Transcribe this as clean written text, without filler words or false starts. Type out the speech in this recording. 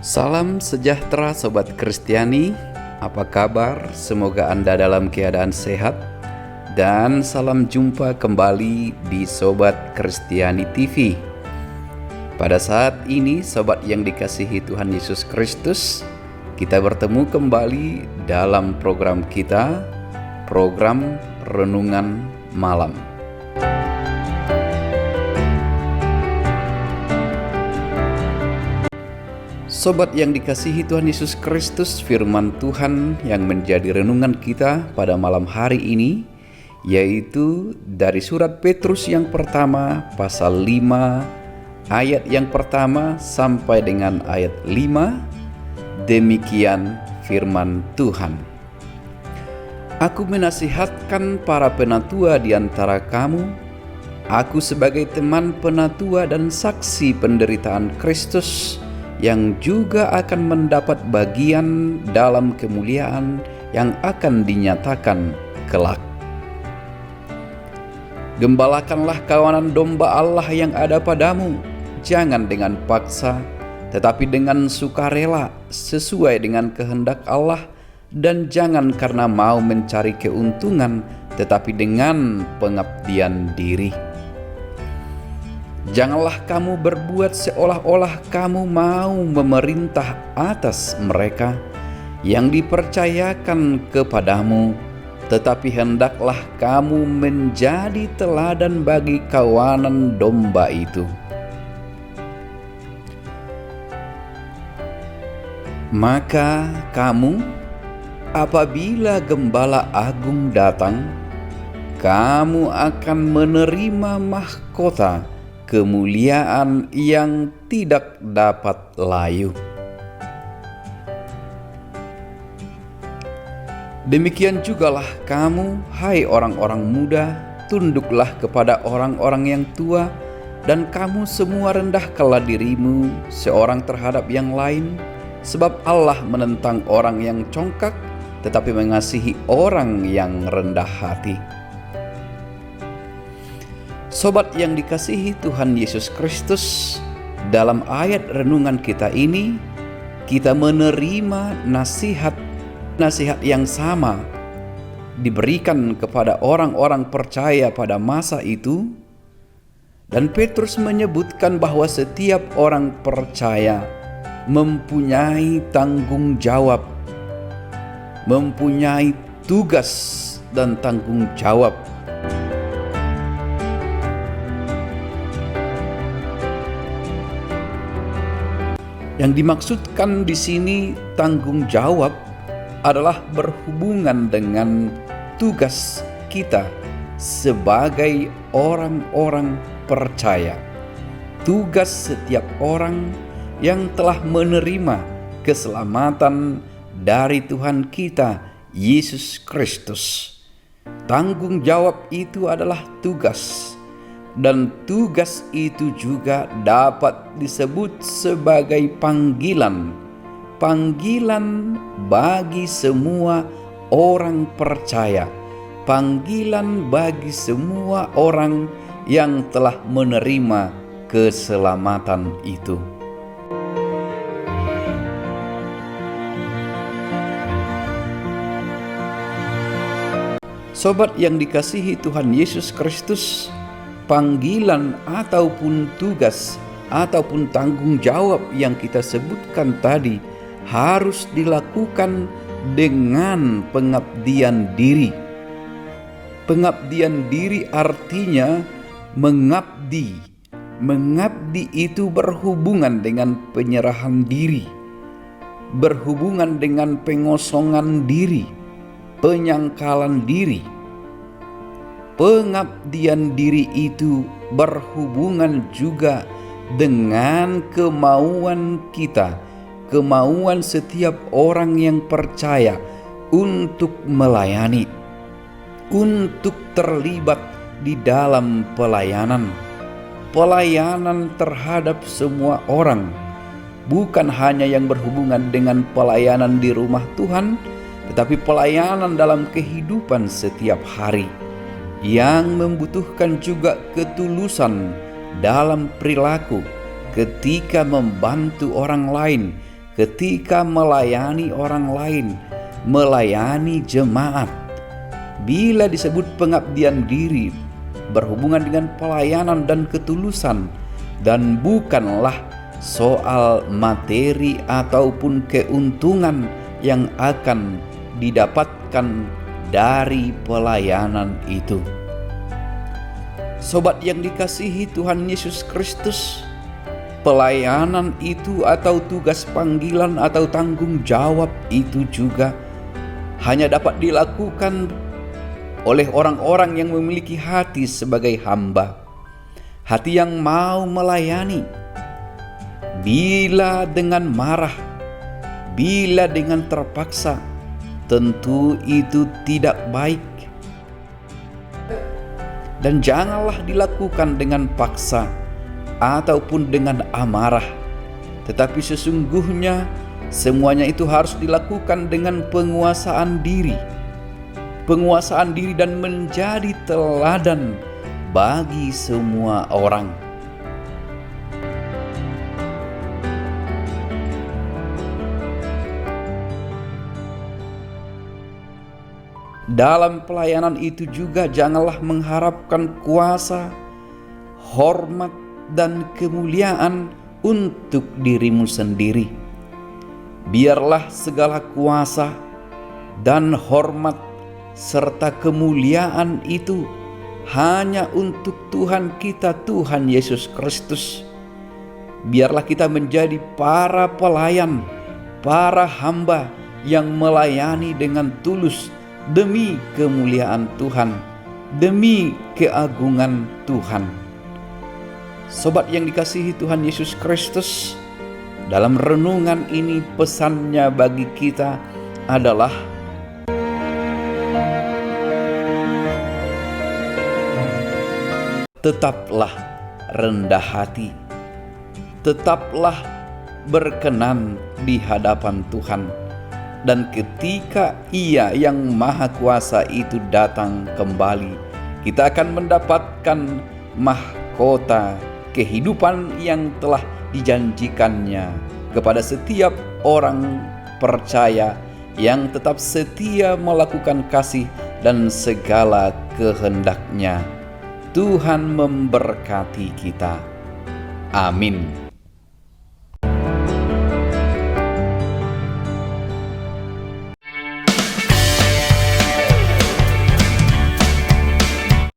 Salam sejahtera Sobat Kristiani, apa kabar? Semoga Anda dalam keadaan sehat. Dan salam jumpa kembali di Sobat Kristiani TV. Pada saat ini Sobat yang dikasihi Tuhan Yesus Kristus, kita bertemu kembali dalam program kita, program Renungan Malam. Sobat yang dikasihi Tuhan Yesus Kristus, firman Tuhan yang menjadi renungan kita pada malam hari ini yaitu dari surat Petrus yang pertama pasal 5 ayat yang pertama sampai dengan ayat 5. Demikian firman Tuhan. Aku menasihatkan para penatua di antara kamu, aku sebagai teman penatua dan saksi penderitaan Kristus yang juga akan mendapat bagian dalam kemuliaan yang akan dinyatakan kelak. Gembalakanlah kawanan domba Allah yang ada padamu, jangan dengan paksa, tetapi dengan sukarela sesuai dengan kehendak Allah, dan jangan karena mau mencari keuntungan, tetapi dengan pengabdian diri. Janganlah kamu berbuat seolah-olah kamu mau memerintah atas mereka yang dipercayakan kepadamu, tetapi hendaklah kamu menjadi teladan bagi kawanan domba itu. Maka kamu, apabila Gembala Agung datang, kamu akan menerima mahkota kemuliaan yang tidak dapat layu. Demikian jugalah kamu, hai orang-orang muda, tunduklah kepada orang-orang yang tua, dan kamu semua rendahkanlah dirimu seorang terhadap yang lain, sebab Allah menentang orang yang congkak, tetapi mengasihi orang yang rendah hati. Sobat yang dikasihi Tuhan Yesus Kristus, dalam ayat renungan kita ini, kita menerima nasihat yang sama diberikan kepada orang-orang percaya pada masa itu, dan Petrus menyebutkan bahwa setiap orang percaya mempunyai tanggung jawab, mempunyai tugas dan tanggung jawab. Yang dimaksudkan di sini tanggung jawab adalah berhubungan dengan tugas kita sebagai orang-orang percaya. Tugas setiap orang yang telah menerima keselamatan dari Tuhan kita Yesus Kristus. Tanggung jawab itu adalah tugas, dan tugas itu juga dapat disebut sebagai panggilan bagi semua orang percaya, panggilan bagi semua orang yang telah menerima keselamatan itu. Sobat yang dikasihi Tuhan Yesus Kristus, panggilan ataupun tugas ataupun tanggung jawab yang kita sebutkan tadi harus dilakukan dengan pengabdian diri. Pengabdian diri artinya mengabdi. Mengabdi itu berhubungan dengan penyerahan diri, berhubungan dengan pengosongan diri, penyangkalan diri. Pengabdian diri itu berhubungan juga dengan kemauan kita, kemauan setiap orang yang percaya untuk melayani, untuk terlibat di dalam pelayanan. Pelayanan terhadap semua orang, bukan hanya yang berhubungan dengan pelayanan di rumah Tuhan, tetapi pelayanan dalam kehidupan setiap hari, yang membutuhkan juga ketulusan dalam perilaku ketika membantu orang lain, ketika melayani orang lain, melayani jemaat. Bila disebut pengabdian diri, berhubungan dengan pelayanan dan ketulusan, dan bukanlah soal materi ataupun keuntungan yang akan didapatkan dari pelayanan itu. Sobat yang dikasihi Tuhan Yesus Kristus, pelayanan itu atau tugas panggilan atau tanggung jawab itu juga hanya dapat dilakukan oleh orang-orang yang memiliki hati sebagai hamba, hati yang mau melayani. Bila dengan marah, bila dengan terpaksa, tentu itu tidak baik. Dan janganlah dilakukan dengan paksa ataupun dengan amarah, tetapi sesungguhnya semuanya itu harus dilakukan dengan penguasaan diri dan menjadi teladan bagi semua orang. Dalam pelayanan itu juga janganlah mengharapkan kuasa, hormat, dan kemuliaan untuk dirimu sendiri. Biarlah segala kuasa dan hormat serta kemuliaan itu hanya untuk Tuhan kita, Tuhan Yesus Kristus. Biarlah kita menjadi para pelayan, para hamba yang melayani dengan tulus demi kemuliaan Tuhan, demi keagungan Tuhan. Sobat yang dikasihi Tuhan Yesus Kristus, dalam renungan ini pesannya bagi kita adalah tetaplah rendah hati, tetaplah berkenan di hadapan Tuhan. Dan ketika Ia yang Maha Kuasa itu datang kembali, kita akan mendapatkan mahkota kehidupan yang telah dijanjikannya kepada setiap orang percaya yang tetap setia melakukan kasih dan segala kehendak-Nya. Tuhan memberkati kita. Amin.